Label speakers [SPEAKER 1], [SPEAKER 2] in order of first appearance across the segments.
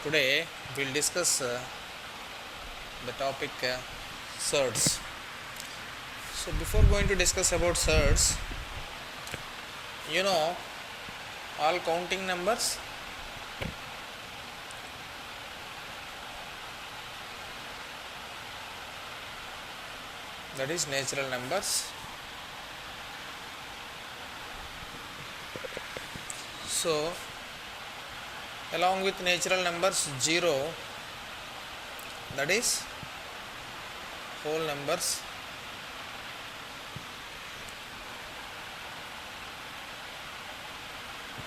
[SPEAKER 1] Today we'll discuss the topic surds. So before going to discuss about surds, you know all counting numbers. That is natural numbers. So along with natural numbers, 0, that is whole numbers.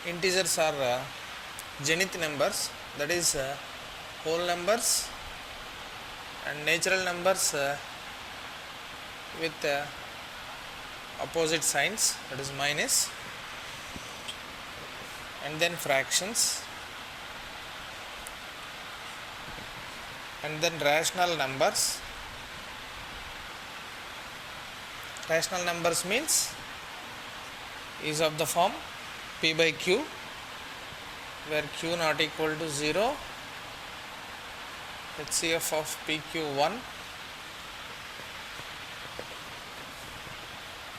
[SPEAKER 1] Integers are zenith numbers, that is whole numbers, and natural numbers with opposite signs, that is minus, and then fractions, and then rational numbers. Rational numbers means is of the form p by q, where q not equal to 0, HCF of pq1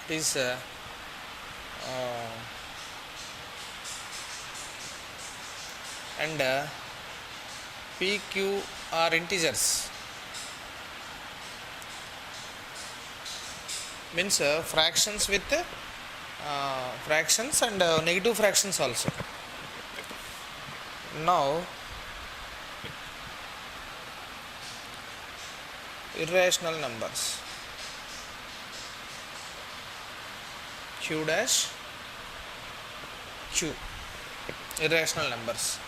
[SPEAKER 1] is and pq are integers, means fractions with fractions and negative fractions also. Now irrational numbers, q dash q, irrational numbers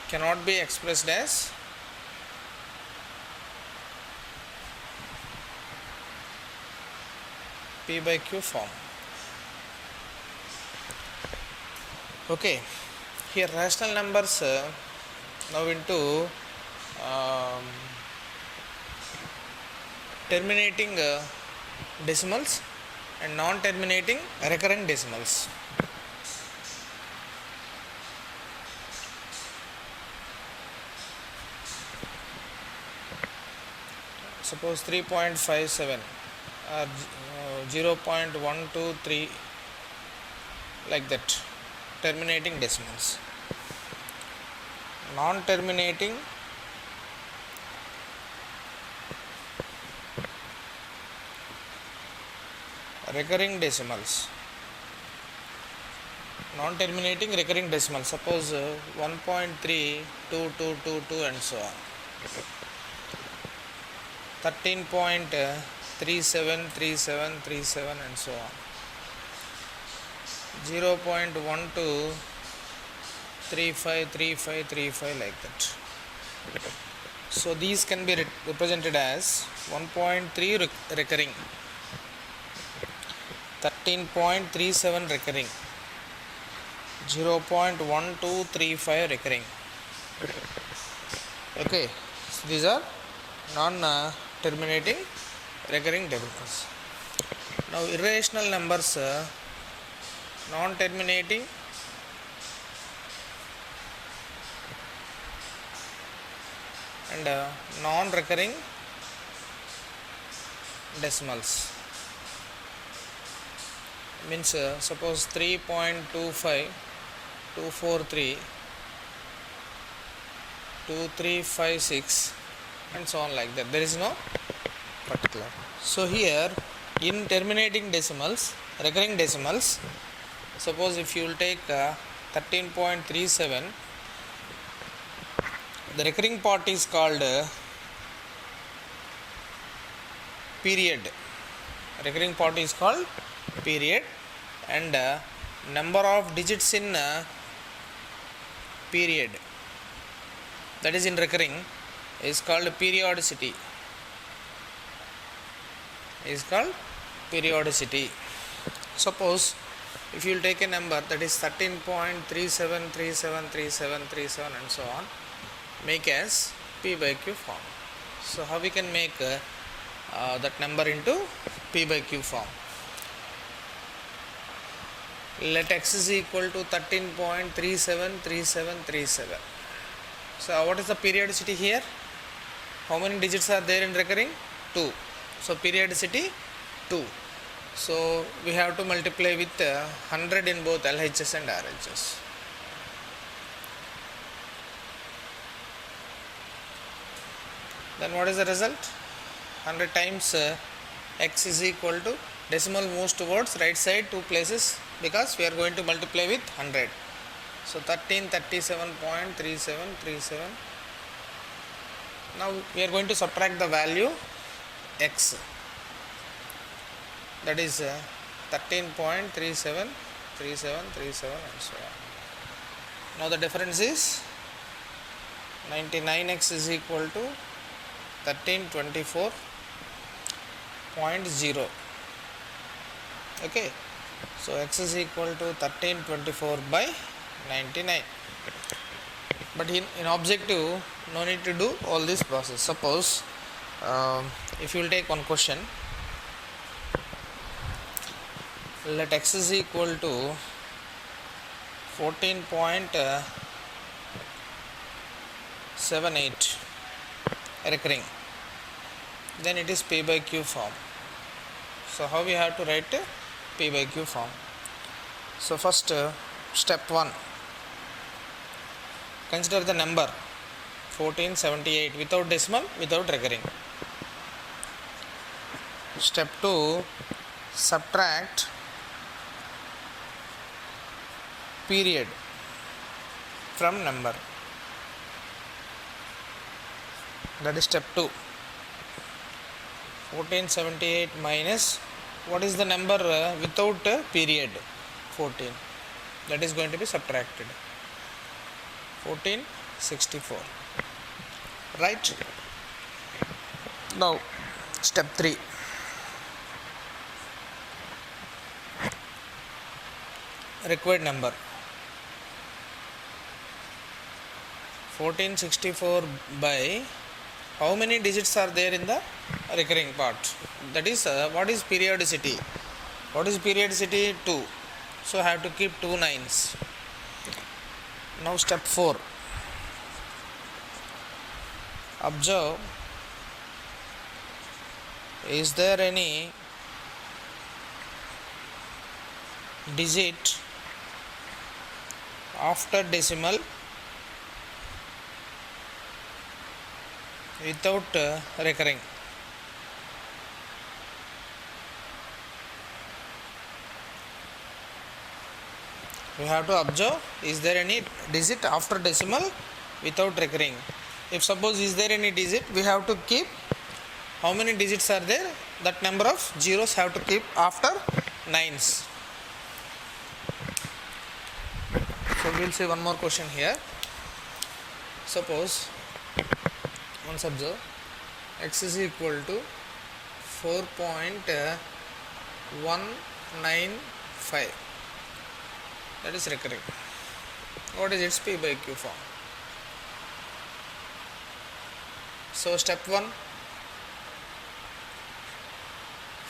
[SPEAKER 1] cannot be expressed as p by q form. Okay, here rational numbers now into terminating decimals and non-terminating recurrent decimals. Suppose 3.57 or 0.123, like that, terminating decimals. Non-terminating recurring decimals. Non-terminating recurring decimals, suppose 1.32222 and so on. 13.373737 and so on. 0.12353535 like that. So these can be represented as 1.3 recurring, 13.37 recurring, 0.1235 recurring. Okay, so these are non-terminating recurring decimals. Now irrational numbers, non-terminating and non-recurring decimals, means suppose 3.25, 243, 2356 and so on, like that. There is no particular. So here in terminating decimals, recurring decimals, suppose if you will take 13.37, the recurring part is called period. Recurring part is called period, and number of digits in period, that is in recurring, is called periodicity. Is called periodicity. Suppose if you will take a number that is 13.37373737 and so on, make as p by q form. So how we can make that number into p by q form? let x is equal to 13.373737. So what is the periodicity here? How many digits are there in recurring? 2. So periodicity 2. So we have to multiply with 100 in both LHS and RHS. Then what is the result? 100 times x is equal to, decimal moves towards right side 2 places because we are going to multiply with 100. So 1337.3737. Now we are going to subtract the value x, that is 13.373737 and so on. Now the difference is 99x is equal to 1324.0. Okay, so x is equal to 1324 by 99. But in objective, no need to do all this process. Suppose if you will take one question, let x is equal to 14.78 recurring, then it is P by Q form. So how we have to write P by Q form? So first step 1, consider the number 1478 without decimal, without recurring. Step 2, subtract period from number. That is step 2. 1478 minus, what is the number without period? 14. That is going to be subtracted. 1464. Right? Now step 3. Required number. 1464 by how many digits are there in the recurring part? That is what is periodicity? What is periodicity? 2. So I have to keep 2 nines. Now step 4. Observe, is there any digit after decimal without recurring? We have to observe, is there any digit after decimal without recurring? If suppose is there any digit, we have to keep, how many digits are there? That number of zeros have to keep after nines. So we will see one more question here. Suppose, once observe, x is equal to 4.195. That is recurring. What is its P by Q form? So step 1,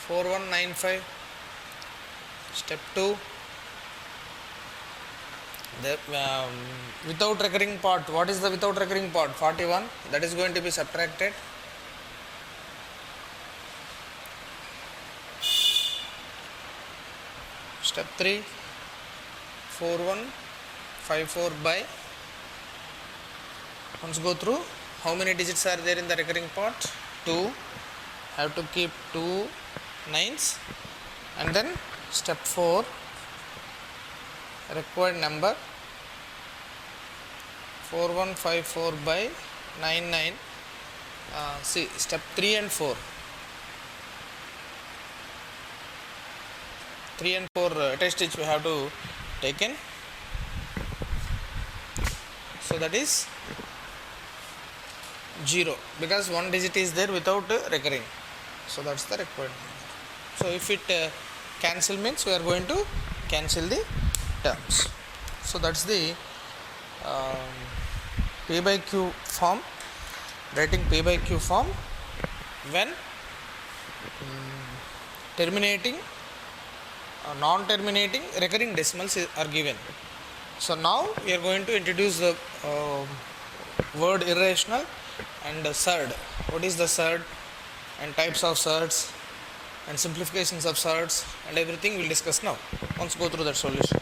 [SPEAKER 1] 4195. Step 2, the without recurring part. What is the without recurring part? 41. That is going to be subtracted. Step 3, 4154 by, once go through, how many digits are there in the recurring part? 2. Have to keep 2 nines. And then step 4, required number 4154 by 99. See step 3 and 4. 3 and 4 attached stitch we have to taken. So that is 0 because one digit is there without recurring. So that's the required number. So if it cancel means we are going to cancel the terms. So that's the P by Q form, writing P by Q form when terminating non-terminating recurring decimals are given. So now we are going to introduce the word irrational and surd. What is the surd and types of surds and simplifications of surds and everything we'll discuss now. Once go through that solution.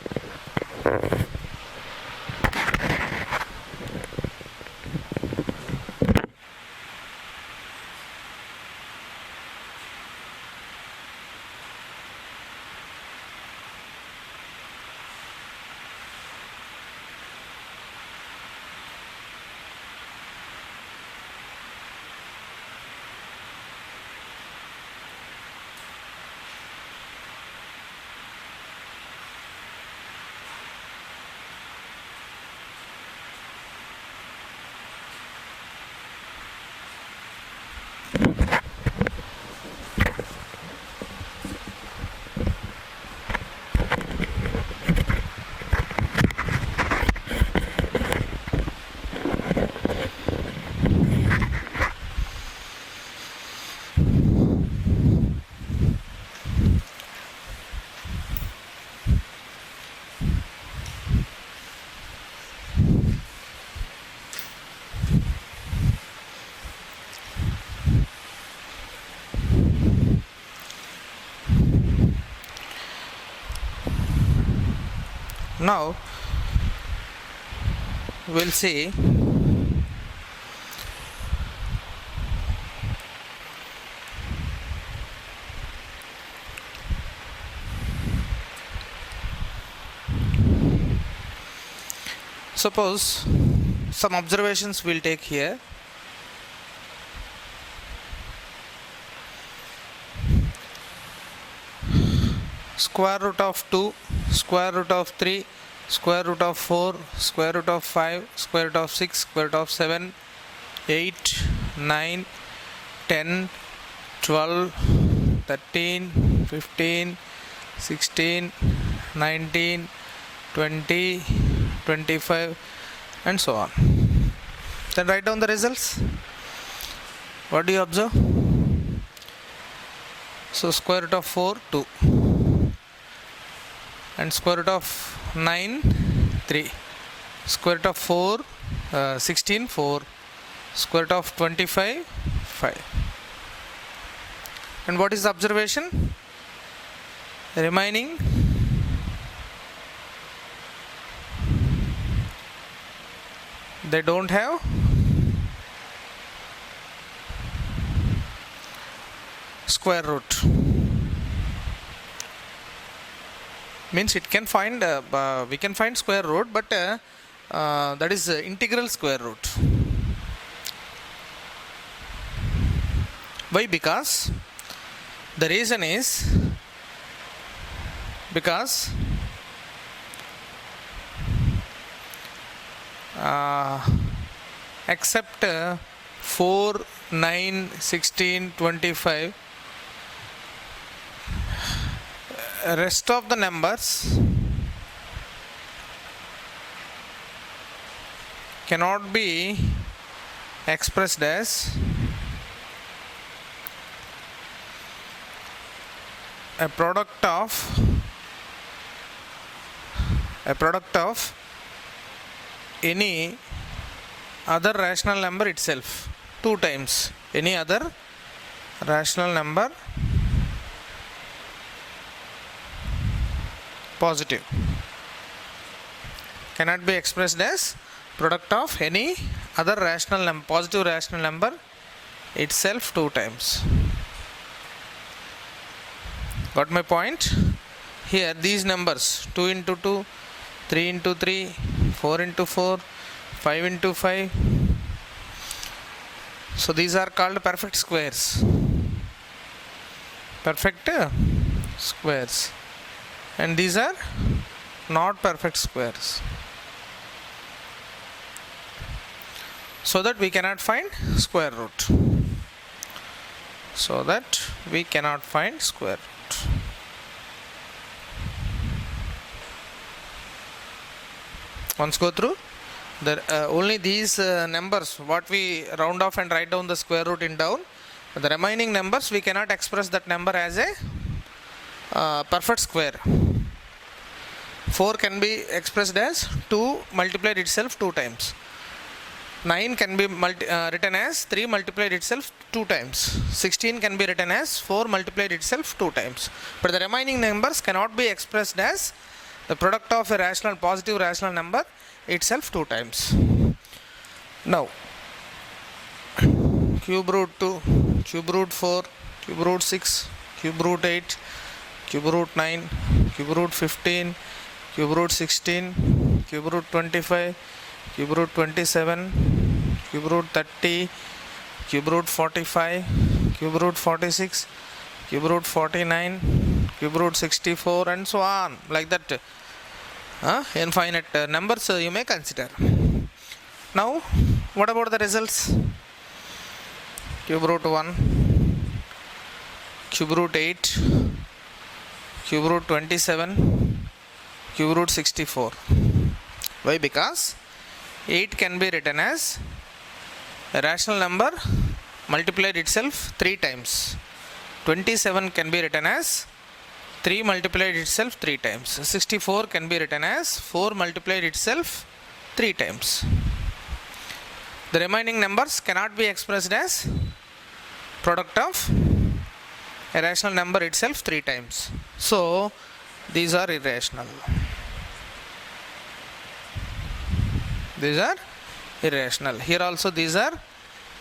[SPEAKER 1] Now we'll see suppose some observations we'll take here. Square root of 2, square root of 3, square root of 4, square root of 5, square root of 6, square root of 7, 8, 9, 10, 12, 13, 15, 16, 19, 20, 25 and so on. Then write down the results. What do you observe? So square root of 4, 2. And square root of 9, 3. Square root of 4, 16, 4. Square root of 25, 5. And what is the observation? Remaining they don't have square root. Means it can find we can find square root, but that is integral square root. Why? Because the reason is because except 4, 9, 16, 25, rest of the numbers cannot be expressed as a product of any other rational number itself 2 times. Any other rational number positive cannot be expressed as product of any other rational number, positive rational number itself 2 times. Got my point? Here these numbers 2 into 2, 3 into 3, 4 into 4, 5 into 5. So these are called perfect squares. Perfect squares. And these are not perfect squares. So that we cannot find square root. So that we cannot find square root. Once go through. There only these numbers what we round off and write down the square root in down. The remaining numbers we cannot express that number as a perfect square. 4 can be expressed as 2 multiplied itself 2 times. 9 can be written as 3 multiplied itself 2 times. 16 can be written as 4 multiplied itself 2 times. But the remaining numbers cannot be expressed as the product of a rational positive rational number itself 2 times. Now, cube root 2, cube root 4, cube root 6, cube root 8, cube root 9, cube root 15, cube root 16, cube root 25, cube root 27, cube root 30, cube root 45, cube root 46, cube root 49, cube root 64, and so on, like that. Infinite numbers you may consider. Now, what about the results? Cube root 1, cube root 8, cube root 27, cube root 64. Why? Because 8 can be written as a rational number multiplied itself 3 times. 27 can be written as 3 multiplied itself 3 times. 64 can be written as 4 multiplied itself 3 times. The remaining numbers cannot be expressed as product of a rational number itself 3 times. So, these are irrational. These are irrational. Here also these are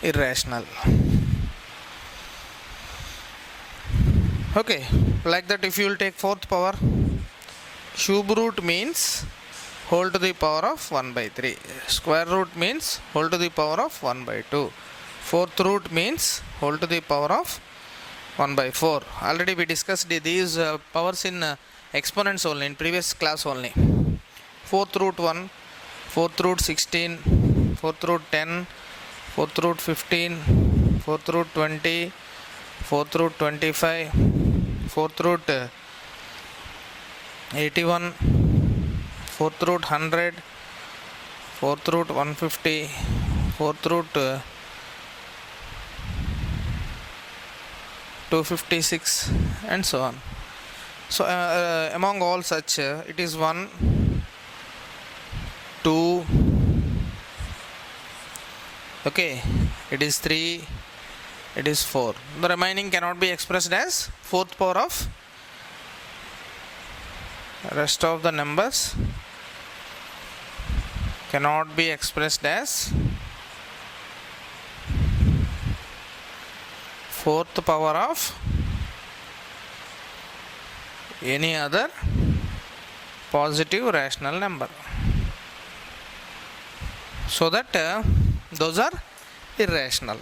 [SPEAKER 1] irrational. Okay, like that if you will take 4th power, cube root means whole to the power of 1 by 3. Square root means whole to the power of 1 by 2. 4th root means whole to the power of 1 by 4. Already we discussed these powers in exponents only, in previous class only. 4th root 1, 4th root 16, 4th root 10, 4th root 15, 4th root 20, 4th root 25, 4th root 81, 4th root 100, 4th root 150, 4th root 256, and so on. So among all such it is 1, 2, okay, it is 3, it is 4. The remaining cannot be expressed as 4th power of rest of the numbers cannot be expressed as 4th power of any other positive rational number. So that those are irrational.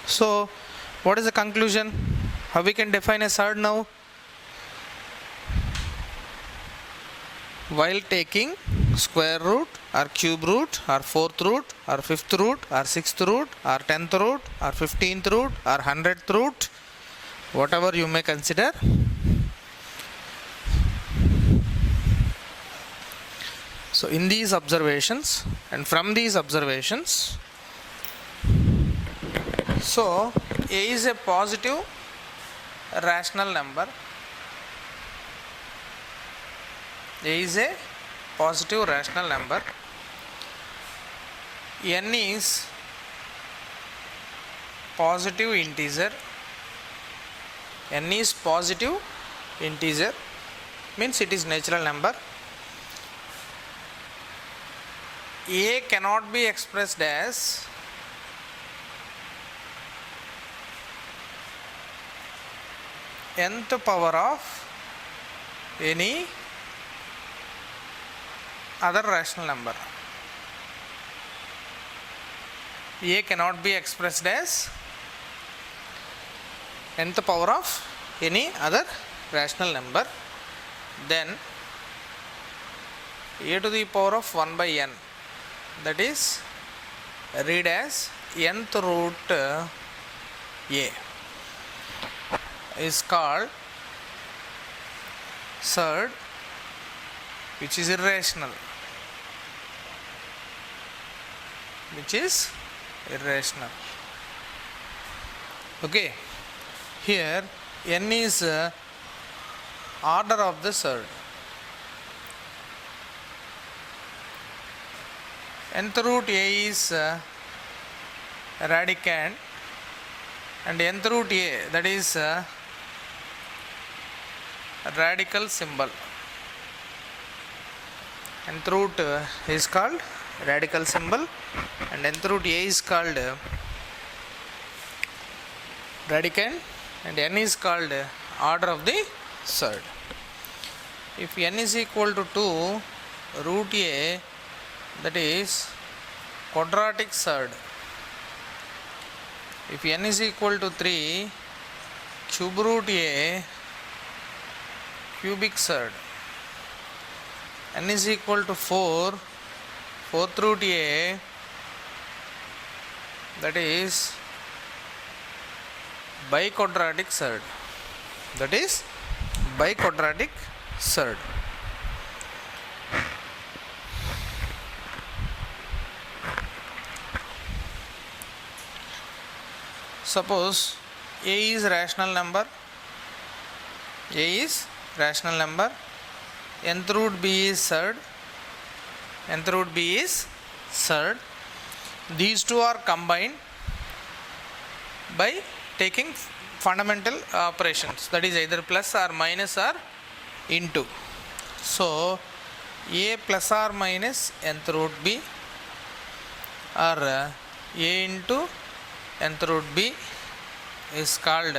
[SPEAKER 1] So, what is the conclusion? How we can define a surd now? While taking square root or cube root or 4th root or 5th root or 6th root or 10th root or 15th root or 100th root, whatever you may consider, so in these observations and from these observations, so A is a positive rational number. A is a positive rational number. N is positive integer. N is positive integer, means it is natural number. A cannot be expressed as nth power of any other rational number. A cannot be expressed as nth power of any other rational number. Then a to the power of 1 by n, that is read as nth root a, is called surd, which is irrational. Okay, here n is order of the surd. Nth root A is radicand, and nth root A, that is radical symbol. Nth root is called radical symbol, and nth root A is called radicand, and n is called order of the surd. If n is equal to 2, root A, that is quadratic surd. If n is equal to 3, cube root A, cubic surd. N is equal to 4, fourth root A, that is biquadratic surd. That is biquadratic surd. Suppose A is rational number, A is rational number, nth root B is surd, nth root B is surd. These two are combined by taking fundamental operations, that is either plus or minus or into. So A plus or minus nth root B, or A into nth root B, is called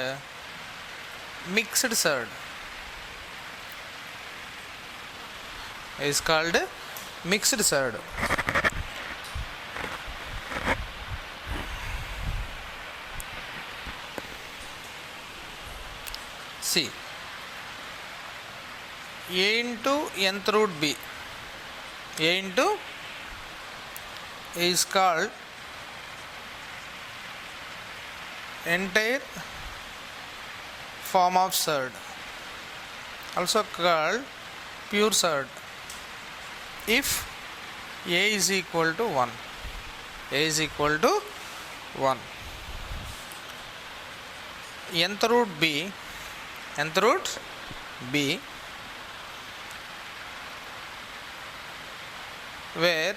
[SPEAKER 1] mixed surd. Is called mixed surd. See, A into nth root B, A into is called entire form of surd, also called pure surd, if A is equal to 1. A is equal to 1. Nth root B, nth root B, where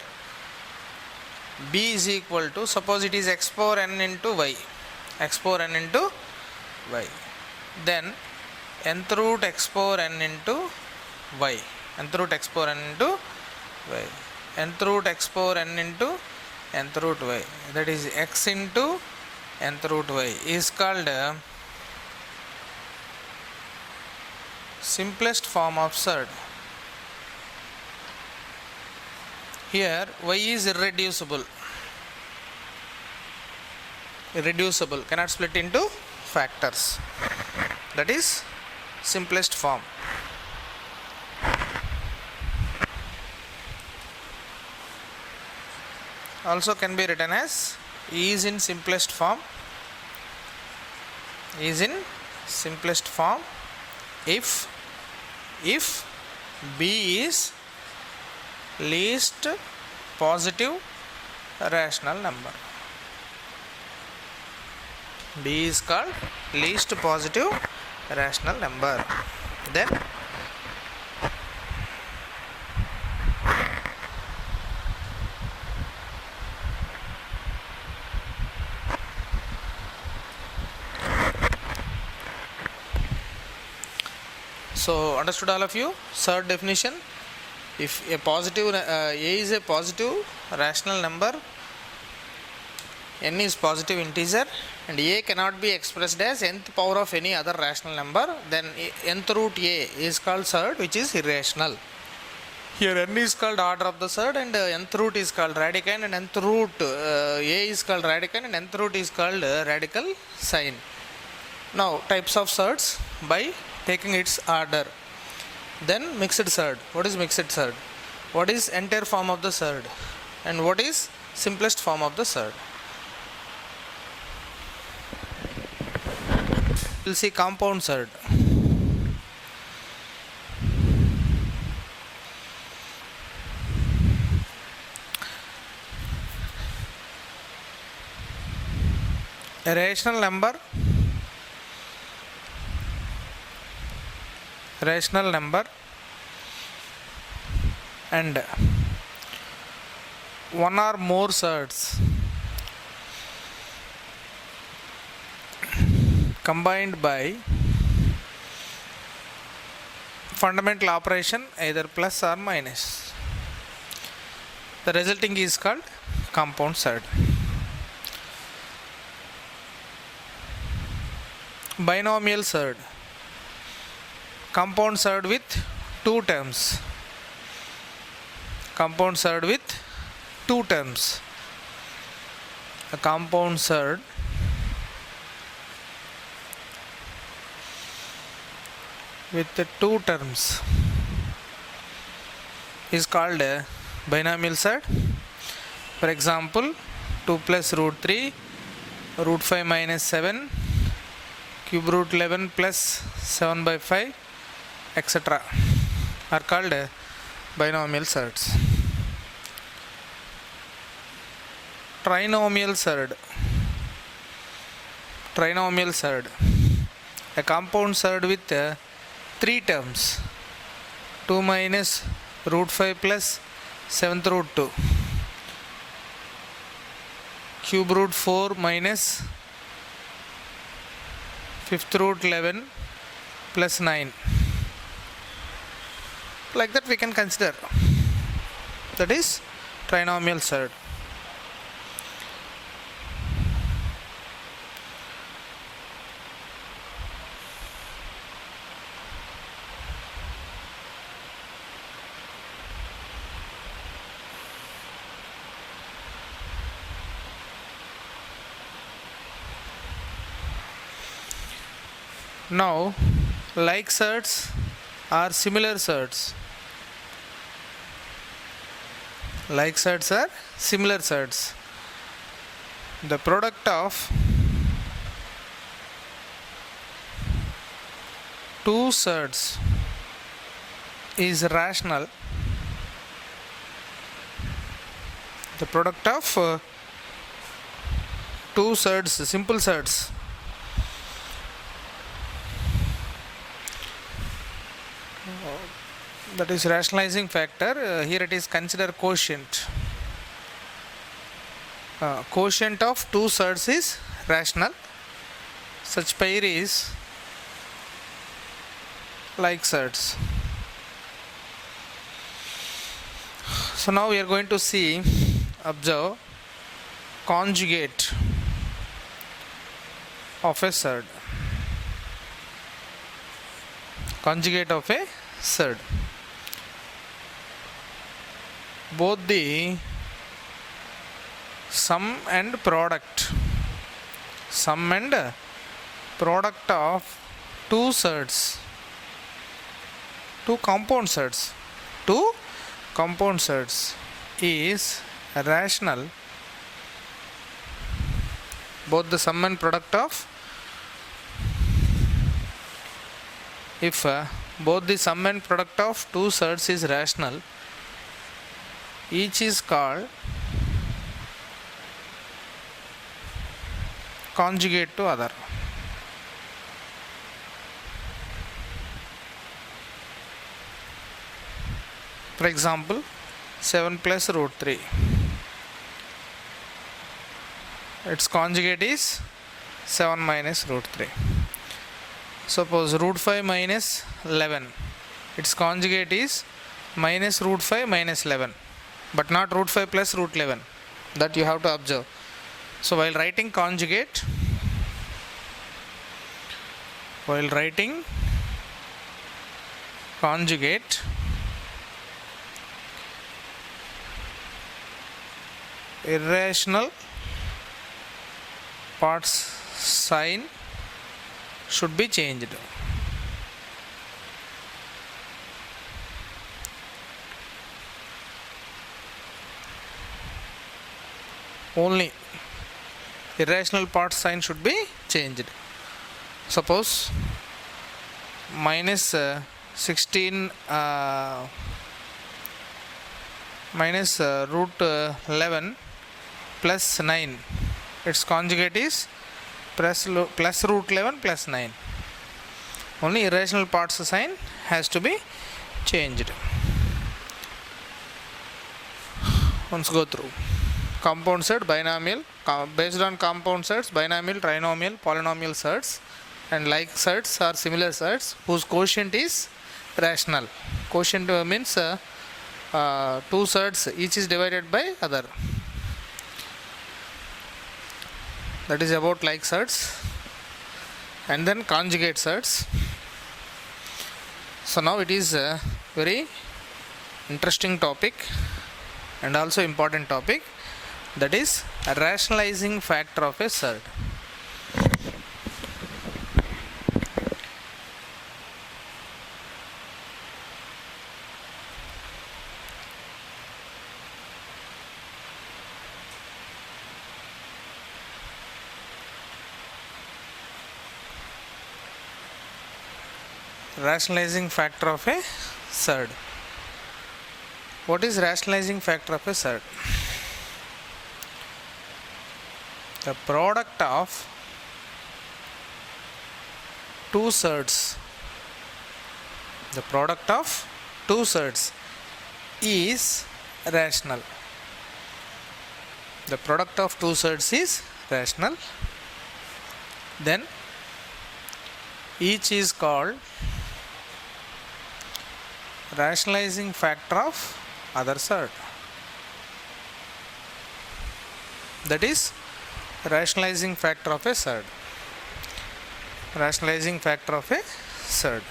[SPEAKER 1] B is equal to, suppose it is x power n into y, x power n into y, then nth root x power n into y, nth root x power n into y, nth root x power n into nth root y, that is x into nth root y, is called simplest form of surd. Here y is irreducible, cannot split into factors, that is simplest form. Also can be written as is in simplest form, is in simplest form if B is least positive rational number. B is called least positive rational number. Then so understood all of you surd definition. If a positive A is a positive rational number, n is positive integer, and A cannot be expressed as nth power of any other rational number, then nth root A is called surd, which is irrational. Here n is called order of the surd, and nth root is called radicand, and nth root A is called radicand, and nth root is called radical sign. Now types of surds by taking its order. Then mixed surd. What is mixed surd? What is entire form of the surd? And what is simplest form of the surd? We will see compound surd. A rational number rational number and one or more surds combined by fundamental operation either plus or minus. The resulting is called compound surd. Binomial surd. Compound surd with two terms. Compound surd with two terms. A compound surd with the two terms is called a binomial surd. For example, 2 plus root 3, root 5 minus 7, cube root 11 plus 7 by 5, etc. are called binomial surds. Trinomial surd. Trinomial surd. A compound surd with three terms. 2 minus root 5 plus 7th root 2. Cube root 4 minus 5th root 11 plus 9. Like that we can consider. That is trinomial surd. Now, like surds are similar surds. Like surds are similar surds. The product of two surds is rational. The product of two surds, simple surds, that is rationalizing factor. Here it is considered quotient. Quotient of two surds is rational. Such pair is like surds. So now we are going to see, observe conjugate of a surd. Conjugate of a surd. Both the sum and product of two surds, two compound surds is rational. Both the sum and product of, if both the sum and product of two surds is rational, each is called conjugate to other. For example, 7 plus root 3. Its conjugate is 7 minus root 3. Suppose root 5 minus 11. Its conjugate is minus root 5 minus 11. But not root 5 plus root 11. That you have to observe. So while writing conjugate, irrational parts sign should be changed. Only irrational part sign should be changed. Suppose minus 16 minus root 11 plus 9. Its conjugate is plus root 11 plus 9. Only irrational parts sign has to be changed. Once go through compound set, binomial, based on compound sets, binomial, trinomial, polynomial sets, and like sets or similar sets whose quotient is rational. Quotient means two sets each is divided by other. That is about like sets. And then conjugate sets. So now it is a very interesting topic and also important topic, that is a rationalizing factor of a set. Rationalizing factor of a set. What is rationalizing factor of a set? The product of two sets. The product of two sets is rational. The product of two sets is rational. Then each is called rationalizing factor of other set. That is rationalizing factor of a set. Rationalizing factor of a set.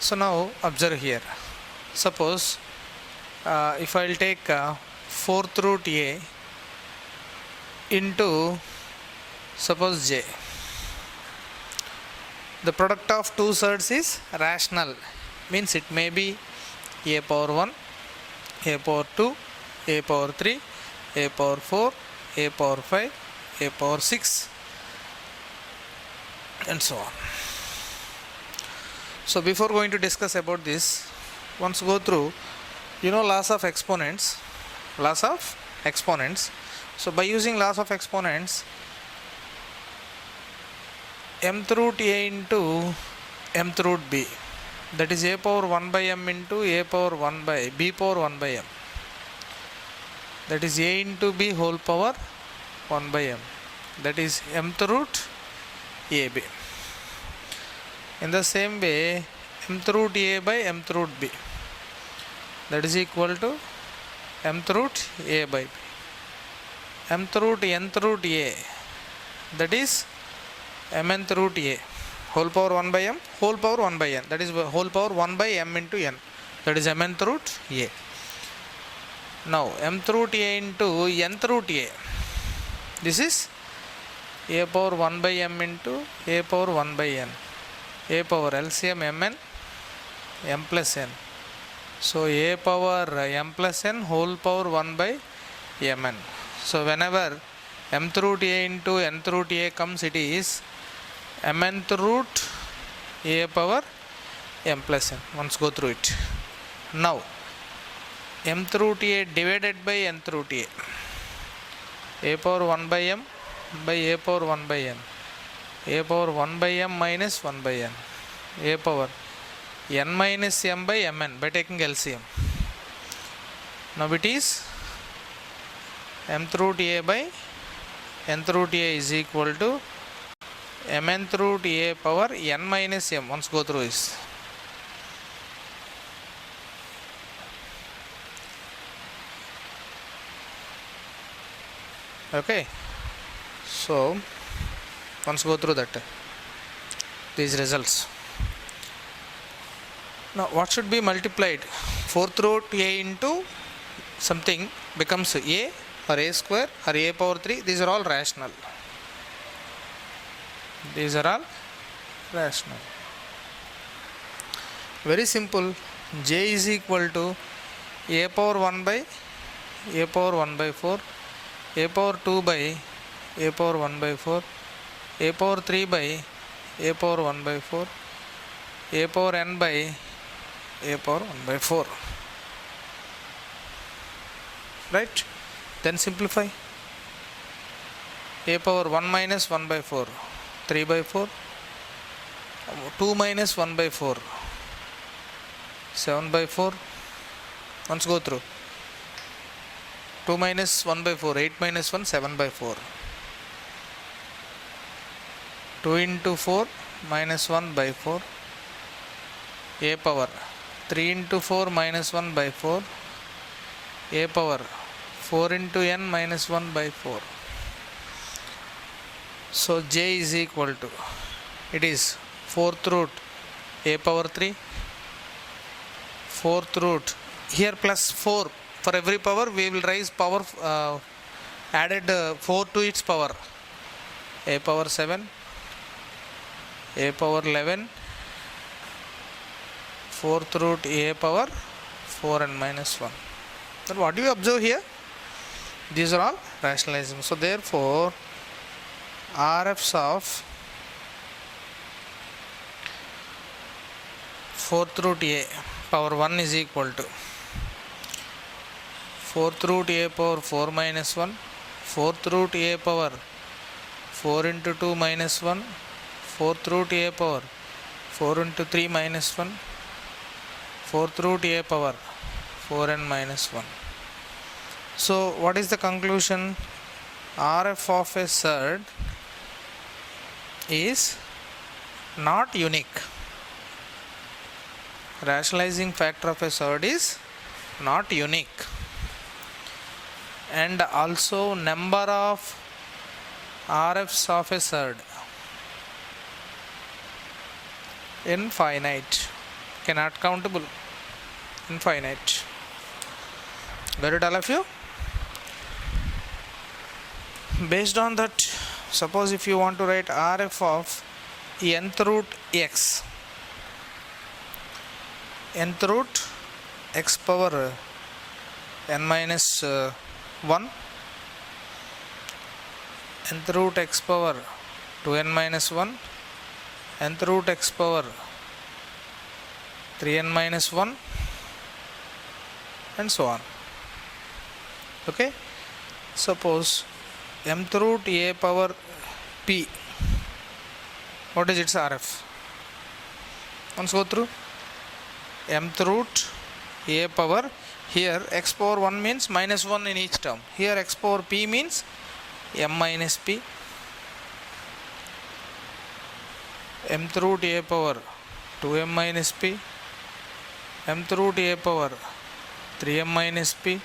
[SPEAKER 1] So now observe here. Suppose if I will take fourth root a into suppose j. The product of two sets is rational, means it may be a power 1, a power 2, a power 3, a power 4, a power 5, a power 6, and so on. So before going to discuss about this, once go through, laws of exponents. Laws of exponents. So by using laws of exponents, mth root a into mth root b, that is a power 1 by m into a power 1 by b power 1 by m, that is a into b whole power 1 by m, that is mth root ab. In the same way, mth root a by mth root b, that is equal to mth root a by b. Mth root nth root a, that is mnth root a whole power 1 by m whole power 1 by n, that is whole power 1 by m into n, that is mnth root a. Now mth root a into nth root a, this is a power 1 by m into a power 1 by n, a power LCM mn m plus n. So a power m plus n whole power 1 by mn. So whenever mth root a into nth root a comes, it is mnth root a power m plus n. Once go through it. Now mth root a divided by nth root a power 1 by m by a power 1 by n, a power 1 by m minus 1 by n, a power n minus m by mn by taking LCM. Now it is mth root a by nth root a is equal to mnth root a power n minus m. Once go through this. Okay. So once go through that, these results. Now what should be multiplied? Fourth root a into something becomes a or a square or a power 3. These are all rational. These are all rational. Very simple. J is equal to a power 1 by a power 1 by 4, a power 2 by a power 1 by 4, a power 3 by a power 1 by 4, a power n by a power 1 by 4. Right? Then simplify. A power 1 minus 1 by 4, 3 by 4, 2 minus 1 by 4, 7 by 4. Once go through. 2 minus 1 by 4. 8 minus 1. 7 by 4. 2 into 4 minus 1 by 4. A power. 3 into 4 minus 1 by 4. A power. 4 into n minus 1 by 4. So j is equal to, it is 4th root a power 3, 4th root, here plus 4, for every power we will raise power, added 4 to its power, a power 7, a power 11, 4th root a power 4n minus 1. Then what do you observe here? These are all rationalism. So therefore RFs of 4th root a power 1 is equal to 4th root a power 4 minus 1, 4th root a power 4 into 2 minus 1, 4th root a power 4 into 3 minus 1, 4th root a power 4n minus 1. So what is the conclusion? RF of a surd is not unique. Rationalizing factor of a surd is not unique, and also number of RFs of a surd infinite, cannot countable, infinite. Got it, all of you? Based on that, suppose if you want to write RF of nth root x, nth root x power n minus 1, nth root x power 2n minus 1, nth root x power 3n minus 1, and so on. Okay, suppose mth root a power p, what is its RF? Once go through. Mth root a power, here x power 1 means minus 1 in each term, here x power p means m minus p. Mth root a power 2m minus p, mth root a power 3m minus p,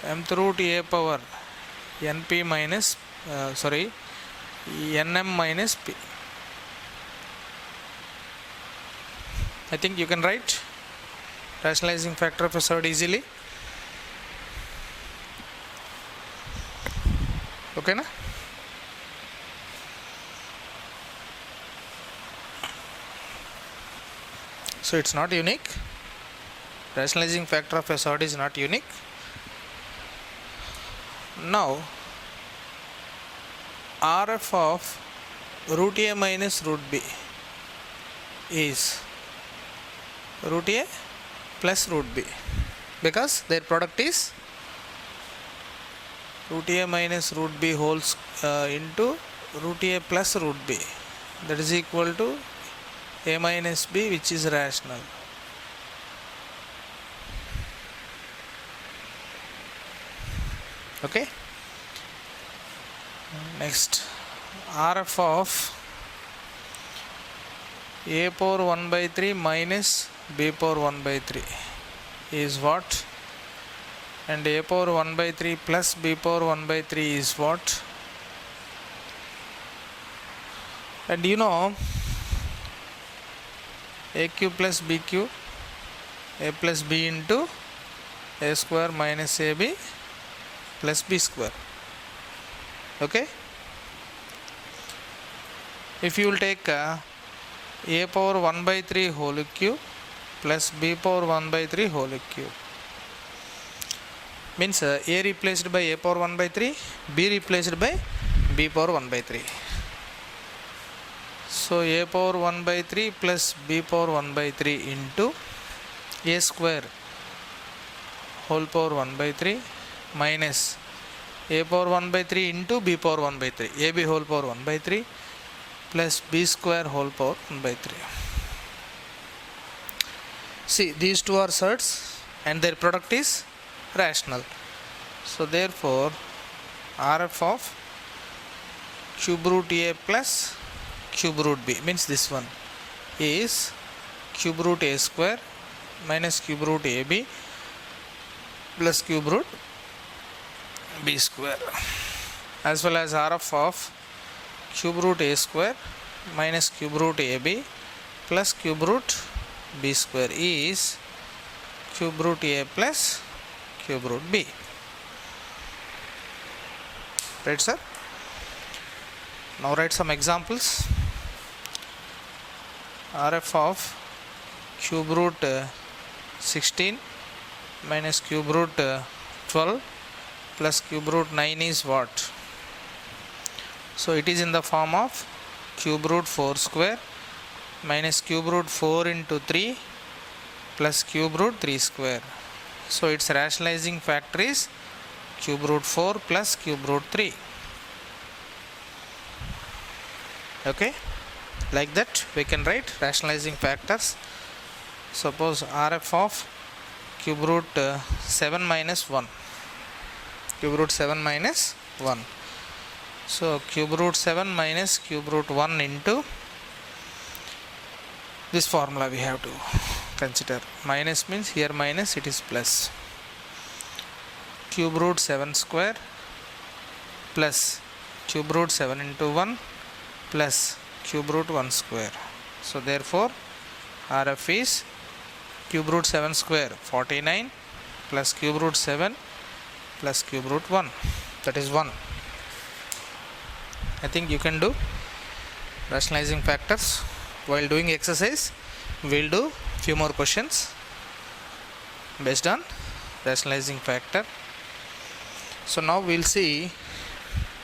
[SPEAKER 1] mth root a power np minus nm minus p. I think you can write rationalizing factor of a surd easily. Okay, na? So it's not unique. Rationalizing factor of a surd is not unique. Now RF of root a minus root b is root a plus root b, because their product is root a minus root b wholes into root a plus root b, that is equal to a minus b, which is rational. Okay, next RF of a power 1 by 3 minus b power 1 by 3 is what, and a power 1 by 3 plus b power 1 by 3 is what? And you know aq plus bq, a plus b into a square minus ab plus b square. Okay, if you will take a power 1 by 3 whole cube plus b power 1 by 3 whole cube, means a replaced by a power 1 by 3, b replaced by b power 1 by 3. So a power 1 by 3 plus b power 1 by 3 into a square whole power 1 by 3 minus a power 1 by 3 into b power 1 by 3, ab whole power 1 by 3 plus b square whole power 1 by 3. See, these two are surds and their product is rational. So therefore RF of cube root A plus cube root B means this one is cube root A square minus cube root AB plus cube root B square, as well as RF of cube root A square minus cube root AB plus cube root B square is cube root A plus cube root B. Right, sir? Now write some examples. RF of cube root 16 minus cube root 12 plus cube root 9 is what? So it is in the form of cube root 4 square minus cube root 4 into 3 plus cube root 3 square. So its rationalizing factor is cube root 4 plus cube root 3. Okay, like that we can write rationalizing factors. Suppose RF of cube root 7 minus 1, cube root 7 minus 1. So cube root 7 minus cube root 1 into this formula we have to consider. Minus means here minus, it is plus. Cube root 7 square plus cube root 7 into 1 plus cube root 1 square. So therefore RF is cube root 7 square 49 plus cube root 7 plus cube root 1, that is 1. I think you can do rationalizing factors. While doing exercise we will do few more questions based on rationalizing factor. So now we will see